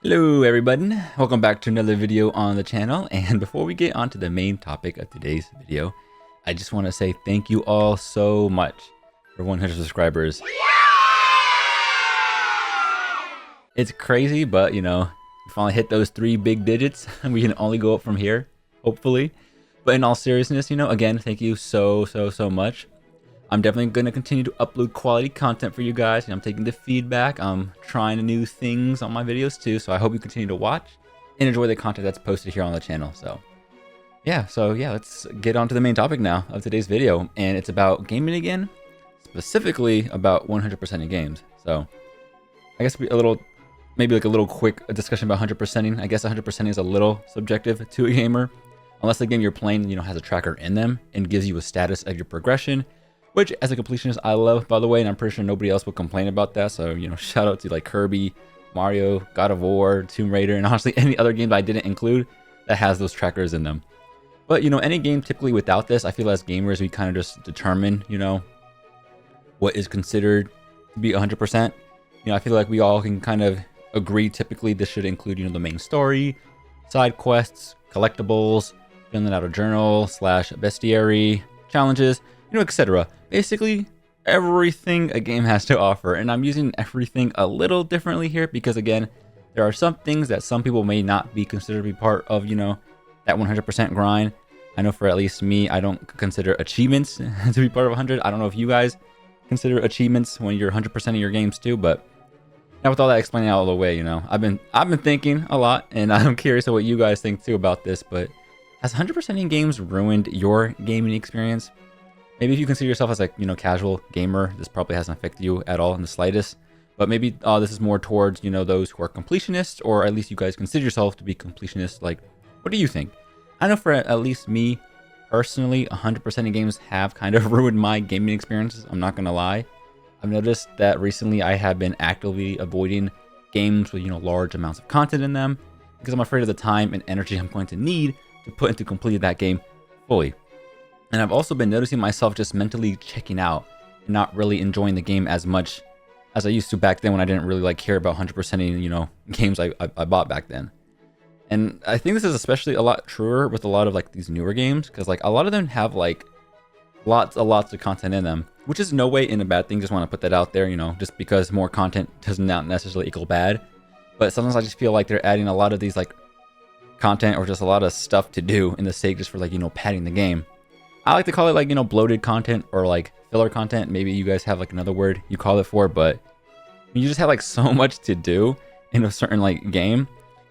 Hello everybody, welcome back to another video on the channel. And before we get on to the main topic of today's video, I just want to say thank you all so much for 100 subscribers. It's crazy, but you know, we finally hit those 3 big digits and we can only go up from here, hopefully. But in all seriousness, you know, again, thank you so much. I'm definitely going to continue to upload quality content for you guys, and I'm taking the feedback. I'm trying new things on my videos too, so I hope you continue to watch and enjoy the content that's posted here on the channel. So yeah, let's get on to the main topic now of today's video, and it's about gaming again, specifically about 100%ing games. So I guess maybe like a little quick discussion about 100%ing. I guess 100%ing is a little subjective to a gamer, unless the game you're playing, you know, has a tracker in them and gives you a status of your progression. Which, as a completionist, I love, by the way, and I'm pretty sure nobody else will complain about that. So, you know, shout out to like Kirby, Mario, God of War, Tomb Raider, and honestly any other game that I didn't include that has those trackers in them. But, you know, any game typically without this, I feel as gamers, we kind of just determine, you know, what is considered to be 100%. You know, I feel like we all can kind of agree typically this should include, you know, the main story, side quests, collectibles, filling out a journal / bestiary, challenges, you know, etc. Basically, everything a game has to offer. And I'm using everything a little differently here because, again, there are some things that some people may not be considered to be part of, you know, that 100% grind. I know for at least me, I don't consider achievements to be part of 100. I don't know if you guys consider achievements when you're 100%ing your games too, but now with all that explaining out of the way, you know, I've been thinking a lot, and I'm curious of what you guys think too about this. But has 100%ing games ruined your gaming experience? Maybe if you consider yourself as like, you know, casual gamer, this probably hasn't affected you at all in the slightest. But maybe this is more towards, you know, those who are completionists, or at least you guys consider yourself to be completionists. Like, what do you think? I know for at least me personally, 100%ing games have kind of ruined my gaming experiences. I'm not gonna lie. I've noticed that recently I have been actively avoiding games with, you know, large amounts of content in them because I'm afraid of the time and energy I'm going to need to put into completing that game fully. And I've also been noticing myself just mentally checking out and not really enjoying the game as much as I used to back then when I didn't really like care about 100%ing, you know, games I bought back then. And I think this is especially a lot truer with a lot of like these newer games, because like a lot of them have like lots of content in them, which is no way in a bad thing. Just want to put that out there, you know, just because more content does not necessarily equal bad. But sometimes I just feel like they're adding a lot of these like content or just a lot of stuff to do in the sake just for like, you know, padding the game. I like to call it like, you know, bloated content or like filler content. Maybe you guys have like another word you call it for, but you just have like so much to do in a certain like game.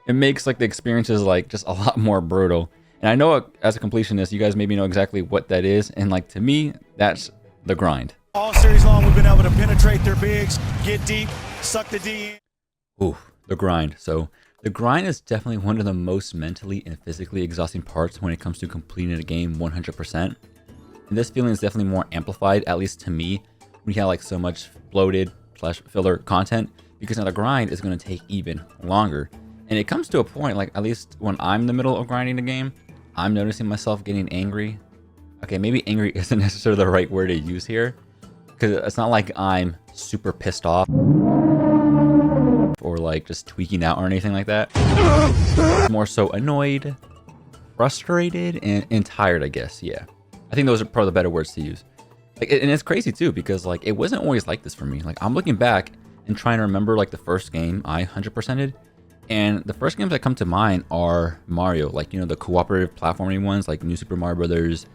It makes like the experiences like just a lot more brutal. And I know as a completionist, you guys maybe know exactly what that is. And like to me, that's the grind. All series long, we've been able to penetrate their bigs, get deep, suck the D in. Ooh, the grind. So the grind is definitely one of the most mentally and physically exhausting parts when it comes to completing a game 100%. And this feeling is definitely more amplified, at least to me, when you have like so much bloated / filler content, because now the grind is going to take even longer. And it comes to a point, like at least when I'm in the middle of grinding the game, I'm noticing myself getting angry. Okay, maybe angry isn't necessarily the right word to use here, because it's not like I'm super pissed off or like just tweaking out or anything like that. More so annoyed, frustrated, and tired, I guess. Yeah, I think those are probably the better words to use. Like, and it's crazy too, because like it wasn't always like this for me. Like I'm looking back and trying to remember like the first game I 100%ed, and the first games that come to mind are Mario, like, you know, the cooperative platforming ones like New Super Mario Brothers,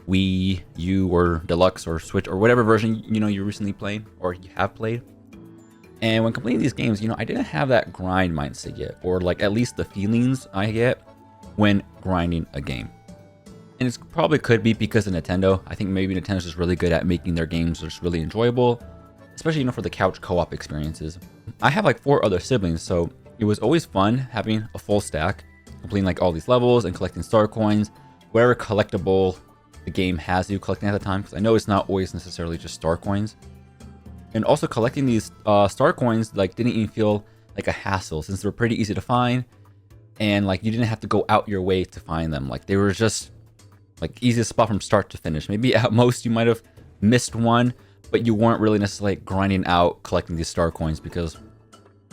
Wii U or Deluxe or Switch or whatever version, you know, you recently played or you have played. And when completing these games, you know, I didn't have that grind mindset yet, or like at least the feelings I get when grinding a game. And it probably could be because of Nintendo. I think maybe Nintendo's just really good at making their games just really enjoyable, especially, you know, for the couch co-op experiences. I have like 4 other siblings, so it was always fun having a full stack, completing like all these levels and collecting star coins, whatever collectible the game has you collecting at the time, because I know it's not always necessarily just star coins. And also collecting these star coins like didn't even feel like a hassle, since they were pretty easy to find, and like you didn't have to go out your way to find them. Like they were just like easiest spot from start to finish. Maybe at most you might have missed one, but you weren't really necessarily like grinding out collecting these star coins, because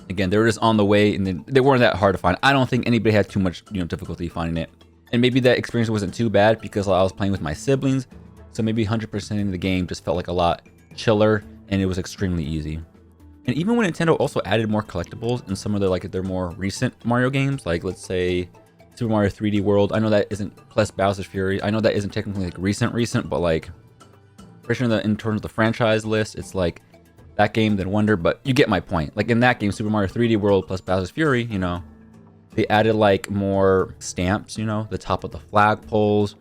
Again, they were just on the way, and they weren't that hard to find. I don't think anybody had too much, difficulty finding it. And maybe that experience wasn't too bad because I was playing with my siblings, so maybe 100% of the game just felt like a lot chiller, and it was extremely easy. And even when Nintendo also added more collectibles in some of their more recent Mario games, like let's say Super Mario 3D World. I know that isn't plus Bowser's Fury. I know that isn't technically like recent, but like for sure in terms of the franchise list, it's like that game, then Wonder. But you get my point. Like in that game, Super Mario 3D World plus Bowser's Fury, they added like more stamps, the top of the flagpoles.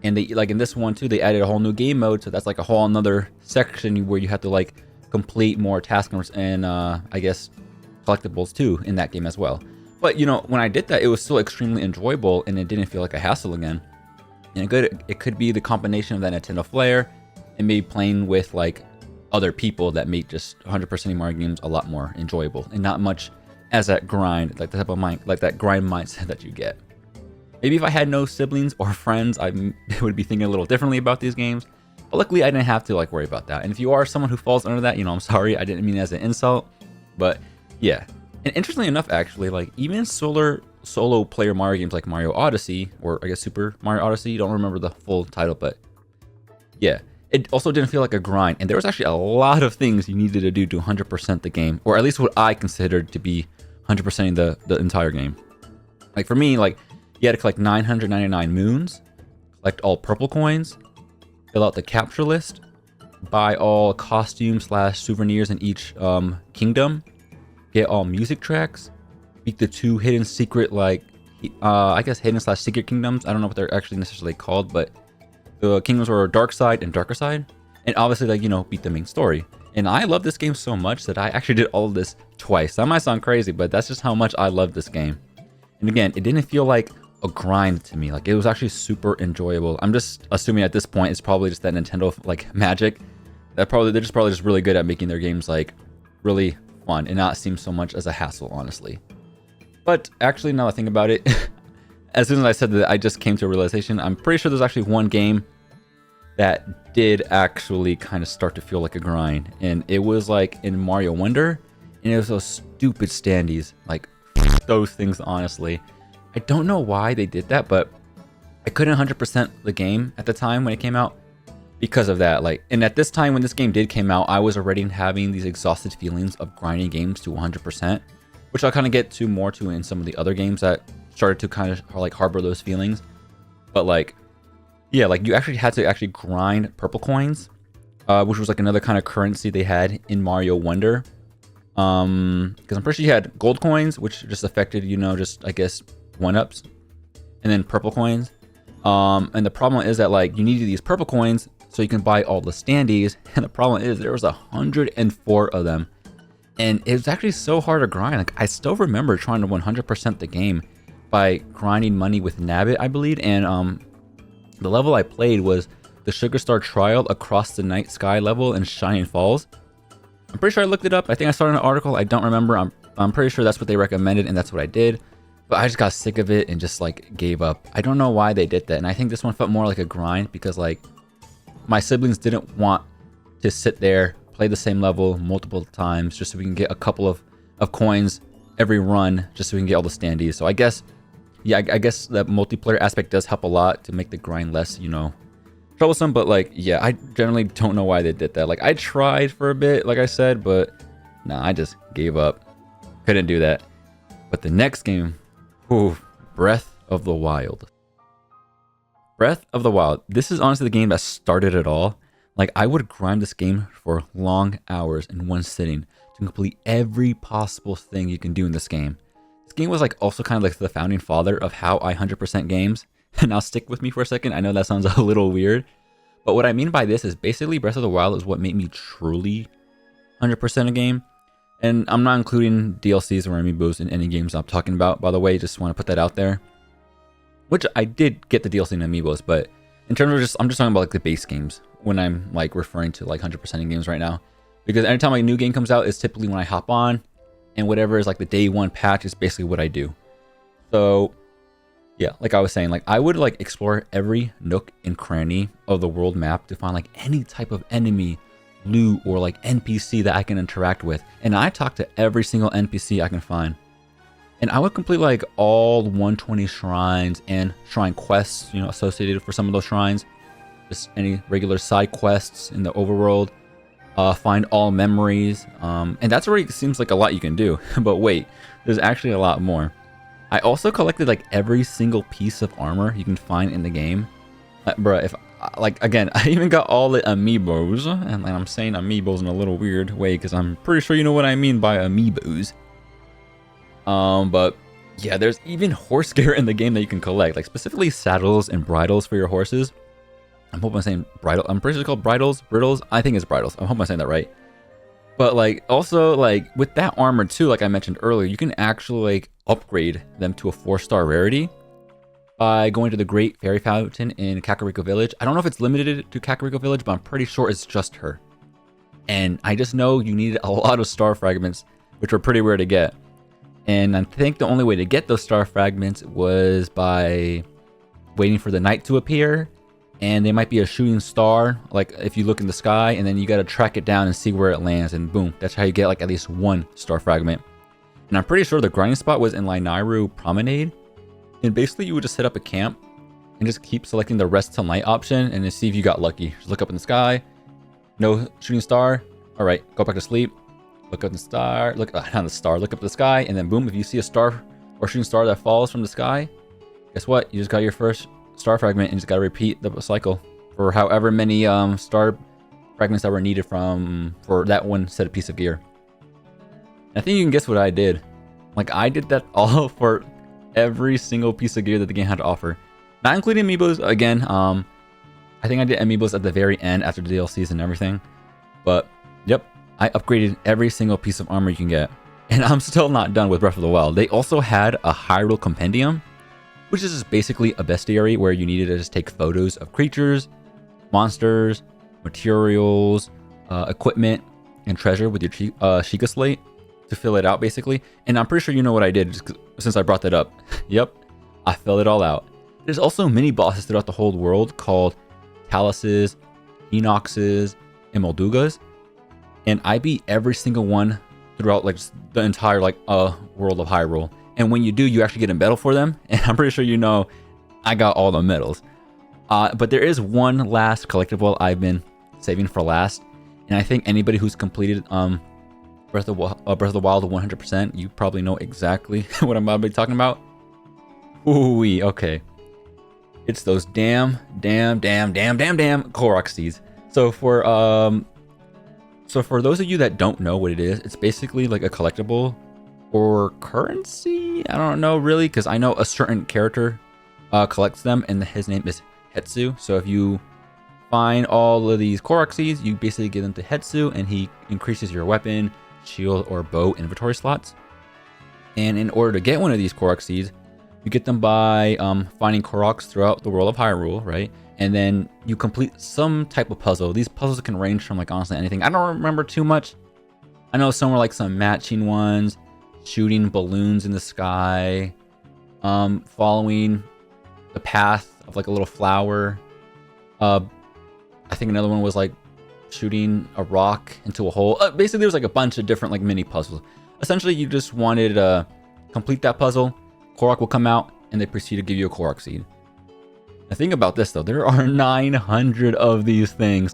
And they like in this one too, they added a whole new game mode. So that's like a whole another section where you have to like complete more tasks and I guess collectibles too in that game as well. But when I did that, it was still extremely enjoyable and it didn't feel like a hassle again. And it could be the combination of that Nintendo flair and maybe playing with like other people that made just 100% Mario games a lot more enjoyable and not much as that grind, like the type of mind, like that grind mindset that you get. Maybe if I had no siblings or friends, I would be thinking a little differently about these games. But luckily, I didn't have to like worry about that. And if you are someone who falls under that, I'm sorry. I didn't mean it as an insult. But yeah. And interestingly enough, actually, like even solo player Mario games like Mario Odyssey, or I guess Super Mario Odyssey, don't remember the full title, but yeah, it also didn't feel like a grind. And there was actually a lot of things you needed to do to 100% the game, or at least what I considered to be 100%ing the entire game. Like for me, like you had to collect 999 moons, collect all purple coins, fill out the capture list, buy all costumes / souvenirs in each kingdom, get all music tracks, beat the 2 hidden secret I guess hidden / secret kingdoms. I don't know what they're actually necessarily called, but the kingdoms were Dark Side and Darker Side, and obviously beat the main story. And I love this game so much that I actually did all of this twice. That might sound crazy, but that's just how much I love this game. And again, it didn't feel like a grind to me. Like it was actually super enjoyable. I'm just assuming at this point it's probably just that Nintendo like magic. They're just really good at making their games like really fun and not seem so much as a hassle, honestly. But actually, now that I think about it, as soon as I said that, I just came to a realization. I'm pretty sure there's actually one game that did actually kind of start to feel like a grind, and it was like in Mario Wonder, and it was those stupid standees. Like those things, honestly. I don't know why they did that, but I couldn't 100% the game at the time when it came out because of that. Like, and at this time when this game came out, I was already having these exhausted feelings of grinding games to 100%, which I'll kind of get to more to in some of the other games that started to kind of like harbor those feelings. But like, yeah, like you actually had to actually grind purple coins, which was like another kind of currency they had in Mario Wonder. Because I'm pretty sure you had gold coins, which just affected, just I guess 1-ups, and then purple coins. And the problem is that like you needed these purple coins so you can buy all the standees, and the problem is there was 104 of them, and it was actually so hard to grind. Like I still remember trying to 100% the game by grinding money with Nabbit, I believe, and the level I played was the Sugar Star Trial across the night sky level in Shining Falls. I'm pretty sure I looked it up. I think I saw it in an article. I don't remember. I'm pretty sure that's what they recommended, and that's what I did. But I just got sick of it and just like gave up. I don't know why they did that. And I think this one felt more like a grind because like my siblings didn't want to sit there, play the same level multiple times just so we can get a couple of coins every run just so we can get all the standees. So I guess, yeah, I guess that multiplayer aspect does help a lot to make the grind less, troublesome. But like, yeah, I generally don't know why they did that. Like I tried for a bit, like I said, but nah, I just gave up. Couldn't do that. But the next game, Breath of the Wild. Breath of the Wild. This is honestly the game that started it all. Like I would grind this game for long hours in one sitting to complete every possible thing you can do in this game. This game was like also kind of like the founding father of how I 100% games. And now stick with me for a second. I know that sounds a little weird, but what I mean by this is basically Breath of the Wild is what made me truly 100% a game. And I'm not including DLCs or amiibos in any games I'm talking about, by the way. Just want to put that out there. Which I did get the DLC and amiibos, but in terms of I'm just talking about like the base games when I'm like referring to like 100% in games right now. Because anytime like a new game comes out, it's typically when I hop on, and whatever is like the day one patch is basically what I do. So yeah, like I was saying, like I would like explore every nook and cranny of the world map to find like any type of enemy, loot or like NPC that I can interact with. And I talk to every single NPC I can find. And I would complete like all 120 shrines and shrine quests, you know, associated for some of those shrines. Just any regular side quests in the overworld. Find all memories. And that's already seems like a lot you can do. But wait, there's actually a lot more. I also collected like every single piece of armor you can find in the game. Bruh, if like again, I even got all the amiibos, and I'm saying amiibos in a little weird way because I'm pretty sure you know what I mean by amiibos. But yeah, there's even horse gear in the game that you can collect, like specifically saddles and bridles for your horses. I'm hoping I'm saying bridle. I'm pretty sure it's called bridles, briddles. I think it's bridles. I hope I'm saying that right. But like also like with that armor too, like I mentioned earlier, you can actually like upgrade them to a 4-star rarity by going to the Great Fairy Fountain in Kakariko Village. I don't know if it's limited to Kakariko Village, but I'm pretty sure it's just her. And I just know you needed a lot of star fragments, which were pretty rare to get. And I think the only way to get those star fragments was by waiting for the night to appear. And they might be a shooting star, like if you look in the sky, and then you got to track it down and see where it lands. And boom, that's how you get like at least 1 star fragment. And I'm pretty sure the grinding spot was in Lainairu Promenade. And basically you would just set up a camp and just keep selecting the rest till night option and then see if you got lucky. Just look up in the sky, no shooting star. All right, go back to sleep. Look up the star, look not the star, look up the sky, and then boom, if you see a star or shooting star that falls from the sky, guess what? You just got your first star fragment and just got to repeat the cycle for however many star fragments that were needed for that one set of piece of gear. I think you can guess what I did. Like I did that all for every single piece of gear that the game had to offer, not including amiibos. Again, I think I did amiibos at the very end after the DLCs and everything. But yep, I upgraded every single piece of armor you can get, and I'm still not done with Breath of the Wild. They also had a Hyrule Compendium, which is just basically a bestiary where you needed to just take photos of creatures, monsters, materials, equipment, and treasure with your Sheikah Slate to fill it out basically. And I'm pretty sure you know what I did just since I brought that up. Yep, I filled it all out. There's also mini bosses throughout the whole world called Taluses, Enoxes, and Moldugas. And I beat every single one throughout like the entire like world of Hyrule. And when you do, you actually get a medal for them. And I'm pretty sure you know I got all the medals. But there is one last collectible I've been saving for last. And I think anybody who's completed Breath of the Wild 100%, you probably know exactly what I'm about to be talking about. Ooh-wee, okay. It's those damn Korok seeds. So for those of you that don't know what it is, it's basically like a collectible or currency. I don't know really, because I know a certain character collects them, and his name is Hetsu. So if you find all of these Korok seeds, you basically give them to Hetsu, and he increases your weapon, shield, or bow inventory slots. And in order to get one of these Korok seeds, you get them by finding Koroks throughout the world of Hyrule, right? And then you complete some type of puzzle. These puzzles can range from like honestly anything. I don't remember too much. I know some were like some matching ones, shooting balloons in the sky, following the path of like a little flower. I think another one was like shooting a rock into a hole. Basically, there was like a bunch of different like mini puzzles. Essentially, you just wanted to complete that puzzle. Korok will come out, and they proceed to give you a Korok seed. The thing about this though, there are 900 of these things.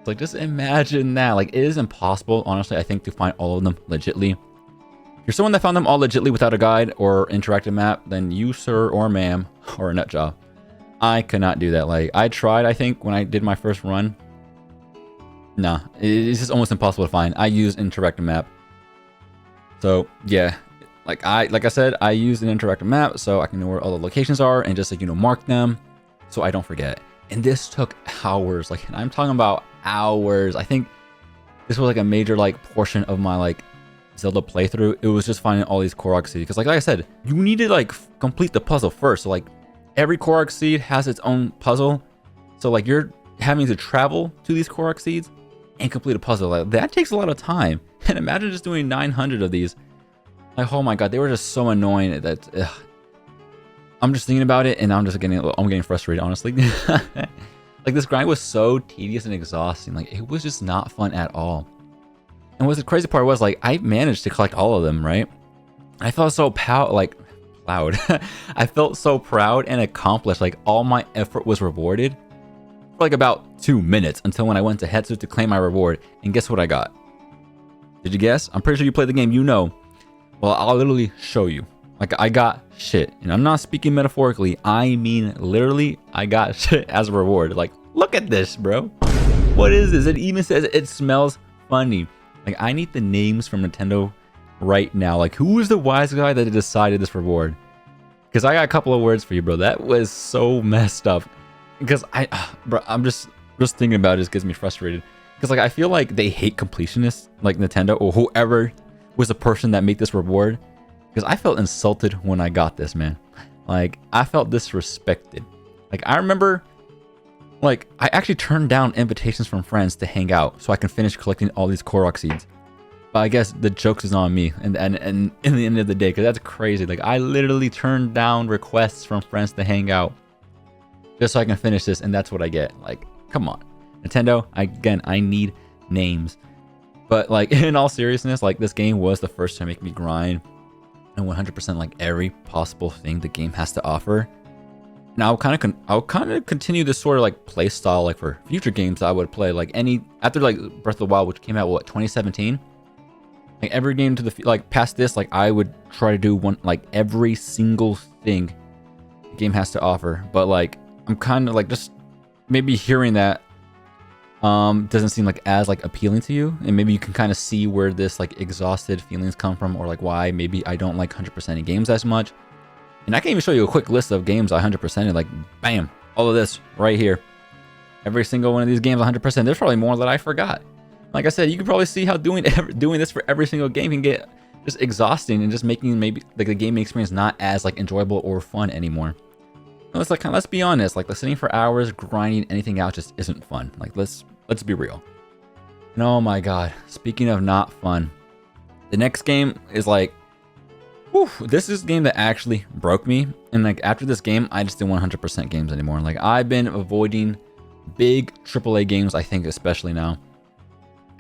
Like just imagine that. Like it is impossible, honestly, I think, to find all of them legitly. If you're someone that found them all legitly without a guide or interactive map, then you, sir or ma'am, are a nut job. I could not do that. Like I tried, I think, when I did my first run. Nah, it's just almost impossible to find. I used interactive map. So yeah, like I said, I used an interactive map so I can know where all the locations are and just like, you know, mark them so I don't forget. And this took hours. Like I'm talking about hours. I think this was like a major like portion of my like Zelda playthrough. It was just finding all these Korok seeds, because like I said, you need to like complete the puzzle first. So like every Korok seed has its own puzzle. So like you're having to travel to these Korok seeds and complete a puzzle. Like that takes a lot of time. And imagine just doing 900 of these. Like, oh my god, they were just so annoying that I'm just thinking about it and I'm getting frustrated, honestly. Like this grind was so tedious and exhausting. Like it was just not fun at all. And what the crazy part was, like, I managed to collect all of them, right? I felt so proud. I felt so proud and accomplished. Like all my effort was rewarded for like about 2 minutes until when I went to Hetsu to claim my reward. And guess what I got? Did you guess? I'm pretty sure you played the game, you know. Well, I'll literally show you. Like I got shit. And I'm not speaking metaphorically. I mean literally I got shit as a reward. Like, look at this, bro. What is this? It even says it smells funny. Like I need the names from Nintendo right now. Like who is the wise guy that decided this reward? Because I got a couple of words for you, bro. That was so messed up. Because I'm just thinking about it just gets me frustrated. Because like I feel like they hate completionists, like Nintendo or whoever was the person that made this reward. Because I felt insulted when I got this, man. Like I felt disrespected. Like I remember, like I actually turned down invitations from friends to hang out so I can finish collecting all these Korok seeds. But I guess the joke is on me, and in the end of the day, because that's crazy. Like I literally turned down requests from friends to hang out just so I can finish this, and that's what I get. Like, come on, Nintendo. I need names. But like in all seriousness, like this game was the first to make me grind and 100% like every possible thing the game has to offer. And I'll kind of continue this sort of like play style like for future games I would play. Like after like Breath of the Wild, which came out 2017. Like every game to the like past this, like I would try to do one like every single thing the game has to offer. But like I'm kind of like just maybe hearing that doesn't seem like as like appealing to you, and maybe you can kind of see where this like exhausted feelings come from, or like why maybe I don't like 100% in games as much. And I can even show you a quick list of games I 100%ed, like bam, all of this right here. Every single one of these games 100%. There's probably more that I forgot. Like I said, you can probably see how doing this for every single game can get just exhausting and just making maybe like the gaming experience not as like enjoyable or fun anymore. And let's be honest, like sitting for hours grinding anything out just isn't fun. Like let's be real. And oh my god, speaking of not fun, the next game is like, whew, this is a game that actually broke me. And like after this game, I just didn't want 100% games anymore. Like I've been avoiding big AAA games, I think especially now.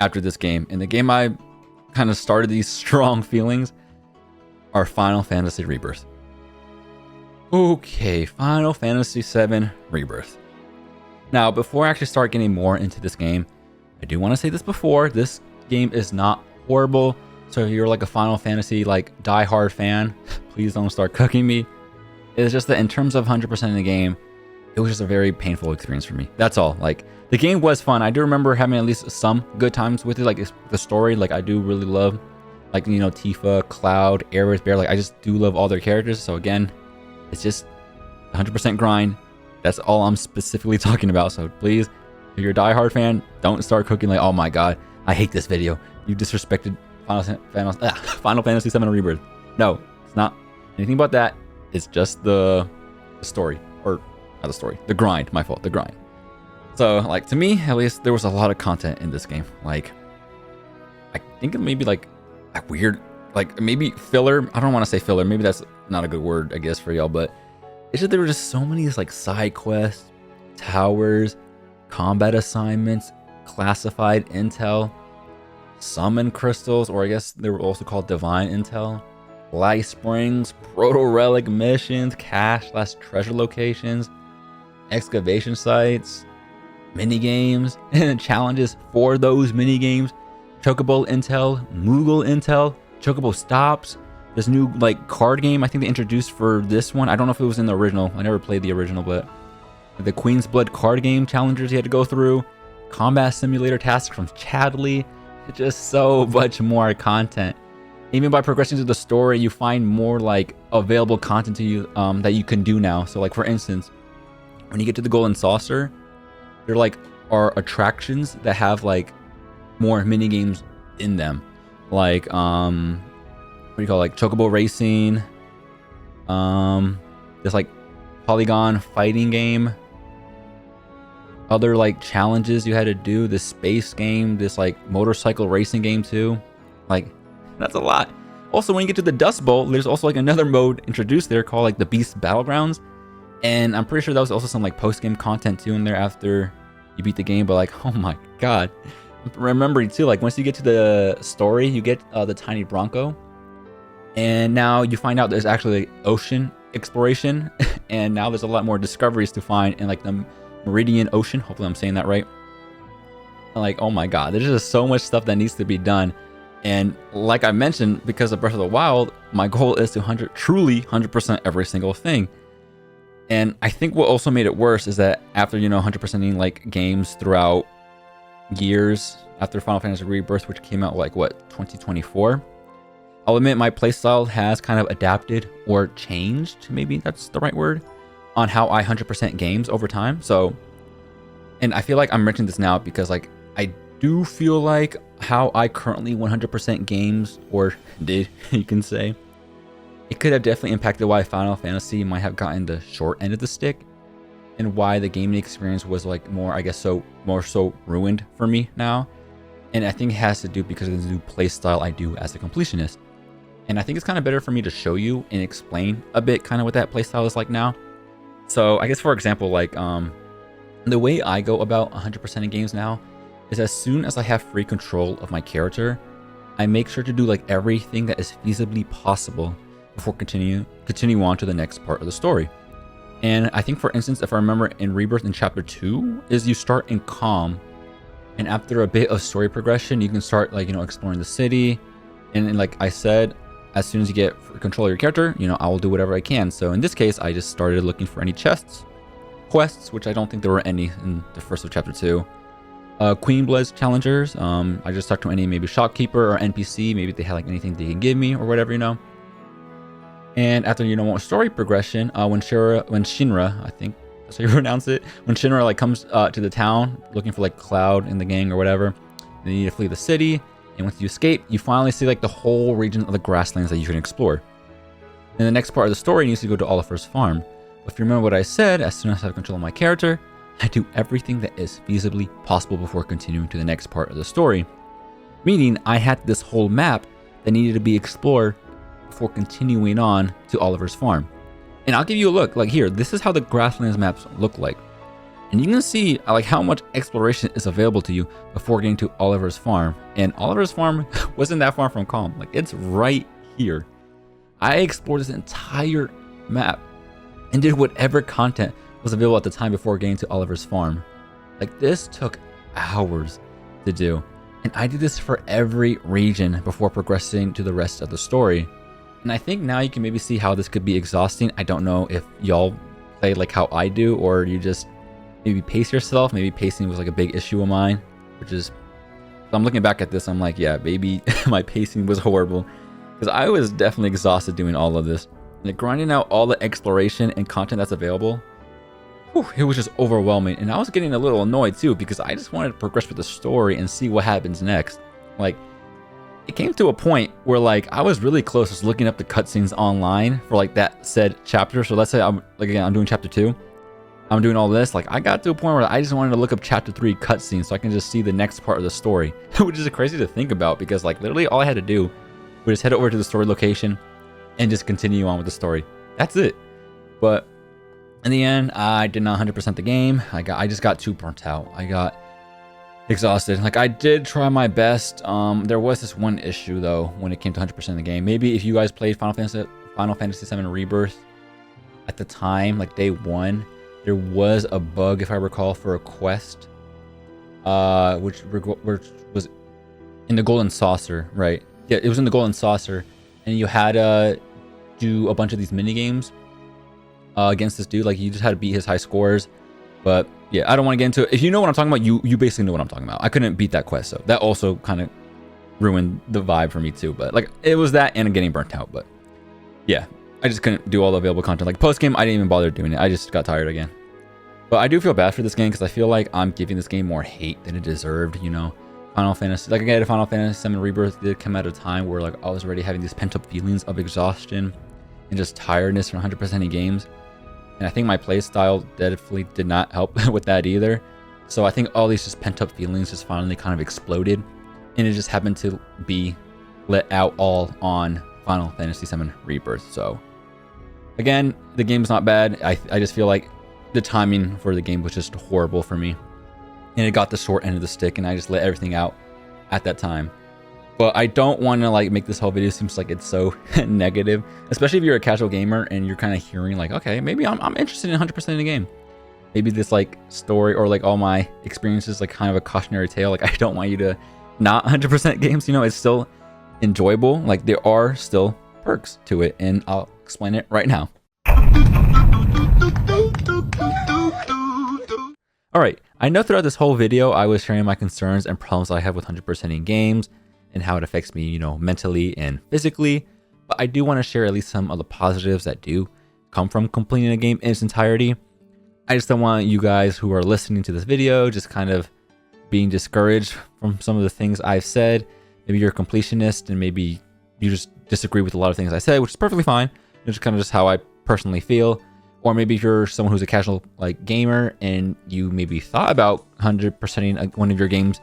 After this game, and the game I kind of started these strong feelings are Final Fantasy Rebirth. Okay, Final Fantasy VII Rebirth. Now, before I actually start getting more into this game, I do want to say this before, this game is not horrible. So if you're like a Final Fantasy like die-hard fan, please don't start cooking me. It's just that in terms of 100% in the game, it was just a very painful experience for me. That's all. Like the game was fun. I do remember having at least some good times with it. Like the story, like I do really love, like, you know, Tifa, Cloud, Aerith, Bear. Like I just do love all their characters. So again, it's just 100% grind. That's all I'm specifically talking about. So please, if you're a diehard fan, don't start cooking like, oh my god, I hate this video. You disrespected Final Fantasy VII Rebirth. No, it's not anything but that. It's just the story, or not the story, the grind. My fault, the grind. So like to me, at least, there was a lot of content in this game. Like I think maybe like a weird, like maybe filler. I don't want to say filler. Maybe that's not a good word, I guess, for y'all. But it's just there were just so many like side quests, towers, combat assignments, classified intel, summon crystals, or I guess they were also called divine intel, life springs, proto relic missions, cache/treasure locations, excavation sites, mini games, and challenges for those mini games, chocobo intel, Moogle intel, chocobo stops. This new like card game I think they introduced for this one. I don't know if it was in the original. I never played the original, but the Queen's Blood card game challengers you had to go through, combat simulator tasks from Chadley. Just so much more content. Even by progressing through the story, you find more like available content to you that you can do now. So like for instance, when you get to the Golden Saucer, there like are attractions that have like more mini games in them. Like what do you call it? Like chocobo racing, this like polygon fighting game, other like challenges you had to do, this space game, this like motorcycle racing game too. Like that's a lot. Also, when you get to the Dust Bowl, there's also like another mode introduced there called like the Beast Battlegrounds. And I'm pretty sure that was also some like post-game content too in there after you beat the game. But like, oh my god, remembering too, like once you get to the story, you get the tiny Bronco, and now you find out there's actually ocean exploration, and now there's a lot more discoveries to find in like the Meridian Ocean. Hopefully I'm saying that right. Like, oh my god, there's just so much stuff that needs to be done. And like I mentioned, because of Breath of the Wild, my goal is to truly 100% every single thing. And I think what also made it worse is that after, 100%ing like games throughout years after Final Fantasy Rebirth, which came out like, 2024? I'll admit my playstyle has kind of adapted or changed, maybe that's the right word, on how I 100% games over time. So, and I feel like I'm mentioning this now because like, I do feel like how I currently 100% games, or did, you can say, it could have definitely impacted why Final Fantasy might have gotten the short end of the stick, and why the gaming experience was like more, I guess, more so ruined for me now. And I think it has to do because of the new playstyle I do as a completionist. And I think it's kind of better for me to show you and explain a bit kind of what that playstyle is like now. So I guess, for example, like the way I go about 100% in games now is as soon as I have free control of my character, I make sure to do like everything that is feasibly possible before continue on to the next part of the story. And I think, for instance, if I remember in Rebirth in chapter 2, is you start in Calm, and after a bit of story progression, you can start like, exploring the city. And like I said, as soon as you get control of your character, I will do whatever I can. So in this case, I just started looking for any quests, which I don't think there were any in the first of chapter 2. Queen Blood's challengers, I just talked to any maybe shopkeeper or NPC, maybe they had like anything they can give me or whatever, And after, story progression, when Shinra, I think that's how you pronounce it, when Shinra like comes to the town looking for like Cloud and the gang or whatever, they need to flee the city. And once you escape, you finally see like the whole region of the grasslands that you can explore. In the next part of the story, you need to go to Oliver's farm. But if you remember what I said, as soon as I have control of my character, I do everything that is feasibly possible before continuing to the next part of the story. Meaning, I had this whole map that needed to be explored before continuing on to Oliver's farm. And I'll give you a look, like here, this is how the Grasslands maps look like. And you can see like how much exploration is available to you before getting to Oliver's farm. And Oliver's farm wasn't that far from Calm, like it's right here. I explored this entire map and did whatever content was available at the time before getting to Oliver's farm. Like this took hours to do. And I did this for every region before progressing to the rest of the story. And I think now you can maybe see how this could be exhausting. I don't know if y'all play like how I do, or you just maybe pace yourself. Maybe pacing was like a big issue of mine, which is, I'm looking back at this, I'm like, yeah, maybe my pacing was horrible, because I was definitely exhausted doing all of this. Like grinding out all the exploration and content that's available, it was just overwhelming. And I was getting a little annoyed too, because I just wanted to progress with the story and see what happens next. Like, it came to a point where like I was really close to looking up the cutscenes online for like that said chapter. So let's say I'm doing chapter 2. I'm doing all this. Like I got to a point where I just wanted to look up chapter 3 cutscenes so I can just see the next part of the story, which is crazy to think about, because like literally all I had to do was just head over to the story location and just continue on with the story. That's it. But in the end, I did not 100% the game. I just got too burnt out. I got exhausted. Like I did try my best. There was this one issue though when it came to 100% of the game. Maybe if you guys played Final Fantasy 7 Rebirth at the time, like day 1, there was a bug, if I recall, for a quest, which was in the Golden Saucer, right? Yeah, it was in the Golden Saucer, and you had to do a bunch of these mini games against this dude. Like you just had to beat his high scores. But yeah, I don't want to get into it. If you know what I'm talking about, you basically know what I'm talking about. I couldn't beat that quest, so that also kind of ruined the vibe for me too. But like it was that and getting burnt out. But yeah, I just couldn't do all the available content. Like post game, I didn't even bother doing it. I just got tired again. But I do feel bad for this game because I feel like I'm giving this game more hate than it deserved. Final Fantasy, like again, Final Fantasy 7 Rebirth did come at a time where like I was already having these pent up feelings of exhaustion and just tiredness from 100% in games. And I think my playstyle definitely did not help with that either. So I think all these just pent up feelings just finally kind of exploded. And it just happened to be let out all on Final Fantasy VII Rebirth. So Again, the game's not bad. I just feel like the timing for the game was just horrible for me. And it got the short end of the stick, and I just let everything out at that time. But I don't want to like make this whole video seems like it's so negative, especially if you're a casual gamer and you're kind of hearing like, okay, maybe I'm interested in 100% in the game. Maybe this like story or like all my experiences like kind of a cautionary tale. Like I don't want you to not 100% games, you know, it's still enjoyable. Like there are still perks to it, and I'll explain it right now. Alright, I know throughout this whole video I was sharing my concerns and problems I have with 100% in games and how it affects me, you know, mentally and physically, but I do want to share at least some of the positives that do come from completing a game in its entirety. I just don't want you guys who are listening to this video just kind of being discouraged from some of the things I've said. Maybe you're a completionist and maybe you just disagree with a lot of things I said, which is perfectly fine. It's kind of just how I personally feel. Or maybe if you're someone who's a casual like gamer and you maybe thought about 100%ing one of your games,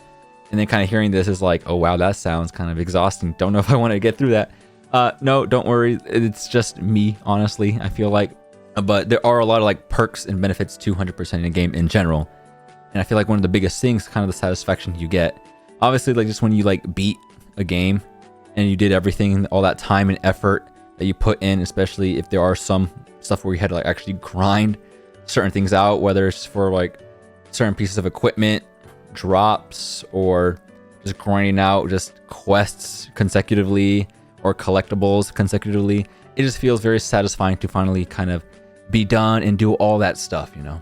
and then kind of hearing this is like, oh wow, that sounds kind of exhausting. Don't know if I want to get through that. No, don't worry. It's just me, honestly. I feel like, but there are a lot of like perks and benefits to 100%ing a game in general. And I feel like one of the biggest things, kind of the satisfaction you get, obviously like just when you like beat a game and you did everything, all that time and effort that you put in, especially if there are some stuff where you had to like actually grind certain things out, whether it's for like certain pieces of equipment, drops, or just grinding out just quests consecutively or collectibles consecutively. It just feels very satisfying to finally kind of be done and do all that stuff, you know.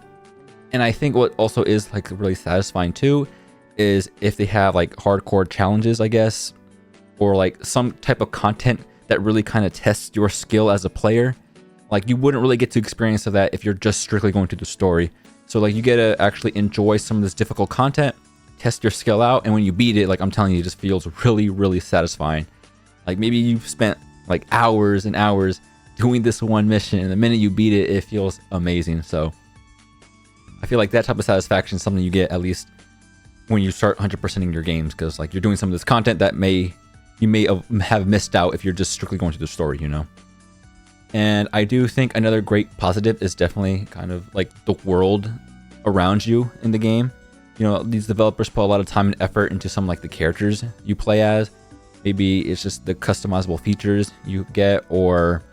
And I think what also is like really satisfying too is if they have like hardcore challenges, I guess, or like some type of content that really kind of tests your skill as a player. Like you wouldn't really get to experience of that if you're just strictly going through the story. So like you get to actually enjoy some of this difficult content, test your skill out, and when you beat it, like I'm telling you, it just feels really, really satisfying. Like maybe you've spent like hours and hours doing this one mission, and the minute you beat it, it feels amazing. So I feel like that type of satisfaction is something you get at least when you start 100%ing your games, because like you're doing some of this content that you may have missed out if you're just strictly going through the story, you know. And I do think another great positive is definitely kind of like the world around you in the game. You know, these developers put a lot of time and effort into some like the characters you play as. Maybe it's just the customizable features you get, or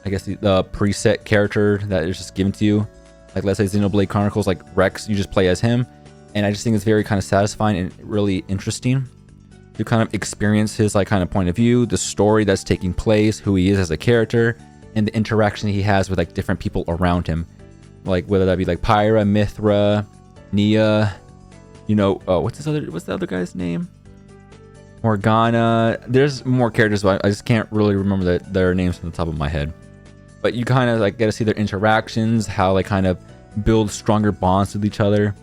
I guess the preset character that is just given to you. Like let's say Xenoblade Chronicles, like Rex, you just play as him. And I just think it's very kind of satisfying and really interesting to kind of experience his like kind of point of view, the story that's taking place, who he is as a character, and the interaction he has with like different people around him, like whether that be like Pyra, Mithra, Nia, you know, what's the other guy's name? Morgana. There's more characters, but I just can't really remember their names from the top of my head. But you kind of like get to see their interactions, how they kind of build stronger bonds with each other.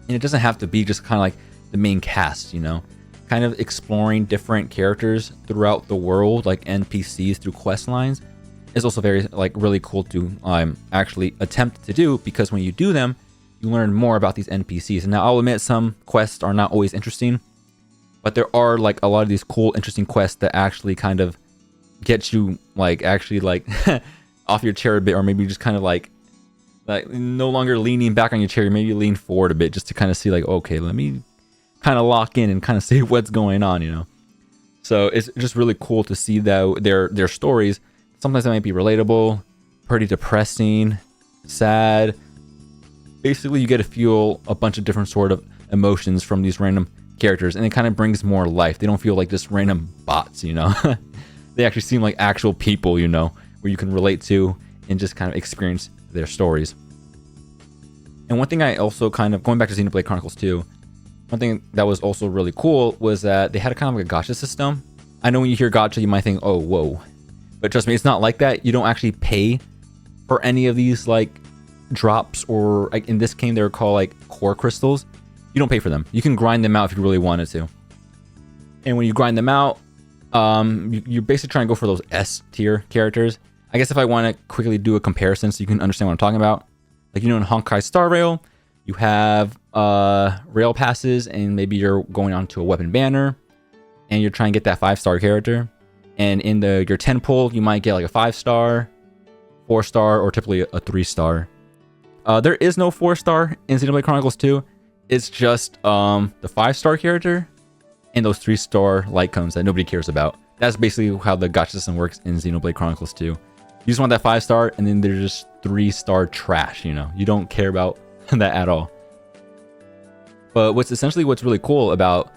And it doesn't have to be just kind of like the main cast, you know, kind of exploring different characters throughout the world, like NPCs through quest lines, is also very like really cool to actually attempt to do, because when you do them, you learn more about these NPCs. And now I'll admit some quests are not always interesting, but there are like a lot of these cool, interesting quests that actually kind of get you like actually like off your chair a bit, or maybe just kind of like no longer leaning back on your chair, maybe you lean forward a bit just to kind of see like, okay, let me kind of lock in and kind of see what's going on, you know. So it's just really cool to see that their stories. Sometimes they might be relatable, pretty depressing, sad. Basically, you get to feel a bunch of different sort of emotions from these random characters, and it kind of brings more life. They don't feel like just random bots, you know. They actually seem like actual people, you know, where you can relate to and just kind of experience their stories. And one thing I also kind of, going back to Xenoblade Chronicles 2, one thing that was also really cool was that they had a kind of like a gacha system. I know when you hear gacha, you might think, oh, whoa. But trust me, it's not like that. You don't actually pay for any of these like drops, or like in this game, they're called like core crystals. You don't pay for them. You can grind them out if you really wanted to. And when you grind them out, you're basically trying to go for those S tier characters. I guess if I want to quickly do a comparison so you can understand what I'm talking about, like, you know, in Honkai Star Rail, you have rail passes, and maybe you're going on to a weapon banner, and you're trying to get that 5-star character. And in your 10 pull, you might get like a 5-star, 4-star or typically a 3-star. There is no 4-star in Xenoblade Chronicles 2. It's just the 5-star character and those 3-star light cones that nobody cares about. That's basically how the gacha system works in Xenoblade Chronicles 2. You just want that 5-star, and then there's just 3-star trash, you know. You don't care about that at all. But what's really cool about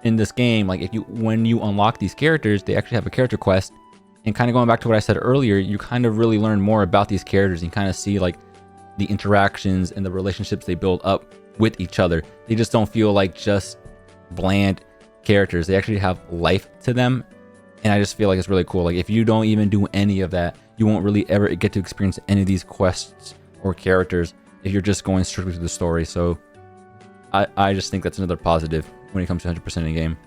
in this game, like when you unlock these characters, they actually have a character quest. And kind of going back to what I said earlier, you kind of really learn more about these characters and kind of see like the interactions and the relationships they build up with each other. They just don't feel like just bland characters. They actually have life to them. And I just feel like it's really cool. Like if you don't even do any of that, you won't really ever get to experience any of these quests or characters if you're just going strictly to the story. So I just think that's another positive when it comes to 100% in a game.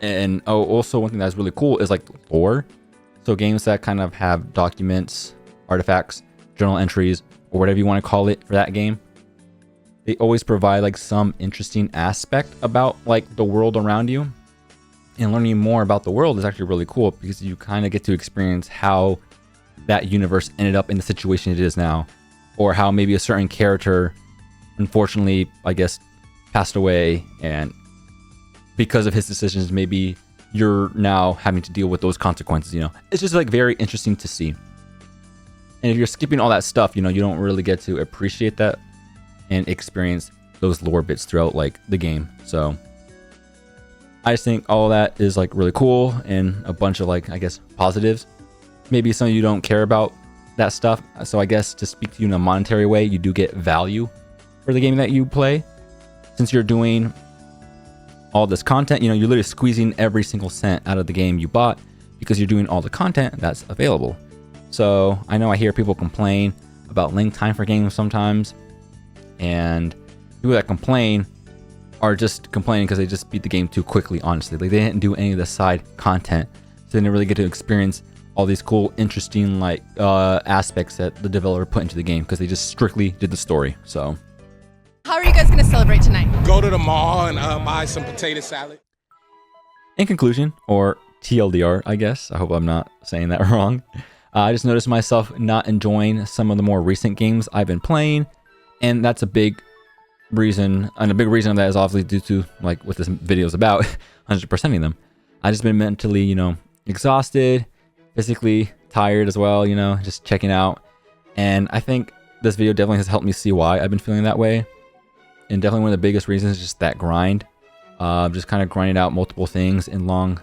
And also one thing that's really cool is like lore. So games that kind of have documents, artifacts, journal entries, or whatever you want to call it for that game, they always provide like some interesting aspect about like the world around you. And learning more about the world is actually really cool because you kind of get to experience how that universe ended up in the situation it is now, or how maybe a certain character, unfortunately, I guess, passed away, and because of his decisions, maybe you're now having to deal with those consequences, you know. It's just like very interesting to see. And if you're skipping all that stuff, you know, you don't really get to appreciate that and experience those lore bits throughout like the game. So I just think all of that is like really cool and a bunch of like, I guess, positives. Maybe some of you don't care about that stuff. So I guess to speak to you in a monetary way, you do get value for the game that you play. Since you're doing all this content, you know, you're literally squeezing every single cent out of the game you bought because you're doing all the content that's available. So I know I hear people complain about link time for games sometimes, and people that complain are just complaining because they just beat the game too quickly, honestly. Like they didn't do any of the side content, so they didn't really get to experience all these cool, interesting like aspects that the developer put into the game because they just strictly did the story. So how are you guys going to celebrate tonight? Go to the mall and buy some potato salad. In conclusion, or TLDR, I guess, I hope I'm not saying that wrong, I just noticed myself not enjoying some of the more recent games I've been playing, and that's a big reason, and a big reason of that is obviously due to like what this video is about, 100%ing them. I just been mentally, you know, exhausted, physically tired as well, you know, just checking out. And I think this video definitely has helped me see why I've been feeling that way. And definitely one of the biggest reasons is just that grind. Just kind of grinding out multiple things in long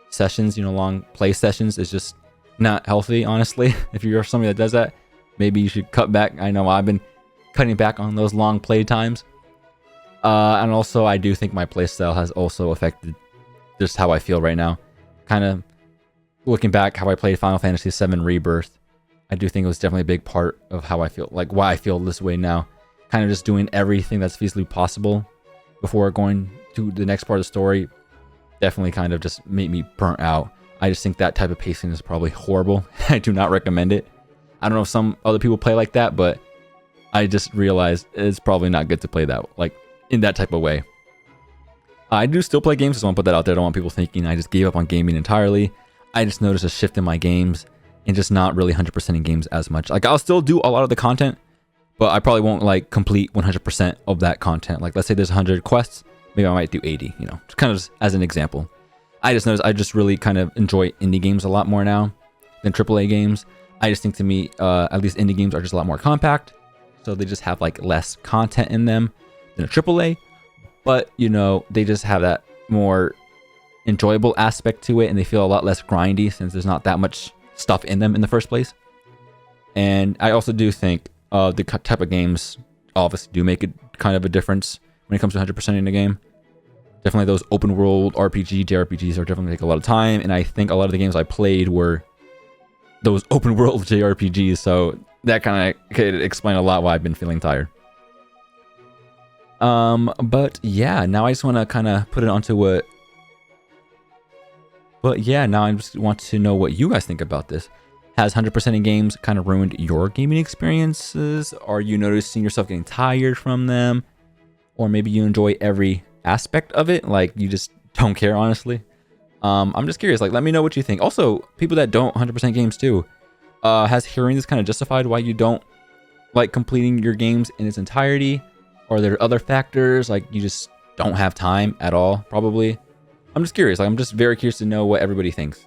sessions, you know, long play sessions is just not healthy, honestly. If you're somebody that does that, maybe you should cut back. I know I've been cutting back on those long play times. And also I do think my playstyle has also affected just how I feel right now. Kind of looking back how I played Final Fantasy VII Rebirth, I do think it was definitely a big part of how I feel, like why I feel this way now. Kind of just doing everything that's feasibly possible before going to the next part of the story definitely kind of just made me burnt out. I just think that type of pacing is probably horrible. I do not recommend it. I don't know if some other people play like that, but I just realized it's probably not good to play that, like in that type of way. I do still play games, just want to put that out there. I don't want people thinking I just gave up on gaming entirely. I just noticed a shift in my games and just not really 100% in games as much. Like I'll still do a lot of the content, but I probably won't like complete 100% of that content. Like let's say there's 100 quests, maybe I might do 80, you know, just kind of as an example. I just noticed I just really kind of enjoy indie games a lot more now than AAA games. I just think to me, at least indie games are just a lot more compact. So they just have like less content in them than a AAA, but you know, they just have that more enjoyable aspect to it and they feel a lot less grindy since there's not that much stuff in them in the first place. And I also do think the type of games obviously do make it kind of a difference when it comes to 100% in the game. Definitely those open world JRPGs are definitely take a lot of time, and I think a lot of the games I played were those open world JRPGs, so that kind of could explain a lot why I've been feeling tired. But yeah, now I just want to kind of put it onto what. But yeah, now I just want to know what you guys think about this. Has 100% in games kind of ruined your gaming experiences? Are you noticing yourself getting tired from them? Or maybe you enjoy every aspect of it, like you just don't care, honestly. I'm just curious, like let me know what you think. Also, people that don't 100% games too, Has hearing this kind of justified why you don't like completing your games in its entirety? Or are there other factors, like you just don't have time at all, probably? I'm just curious. Like, I'm just very curious to know what everybody thinks.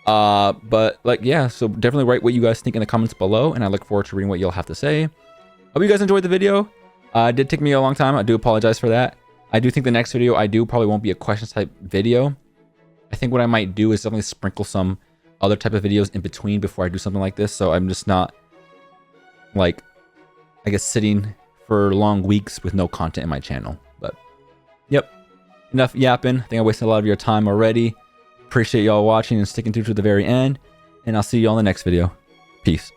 But like, yeah, so definitely write what you guys think in the comments below, and I look forward to reading what you'll have to say. Hope you guys enjoyed the video. It did take me a long time. I do apologize for that. I do think the next video probably won't be a questions type video. I think what I might do is definitely sprinkle some other type of videos in between before I do something like this. So I'm just not, like, I guess, sitting for long weeks with no content in my channel. But yep, enough yapping. I think I wasted a lot of your time already. Appreciate y'all watching and sticking through to the very end. And I'll see you all in the next video. Peace.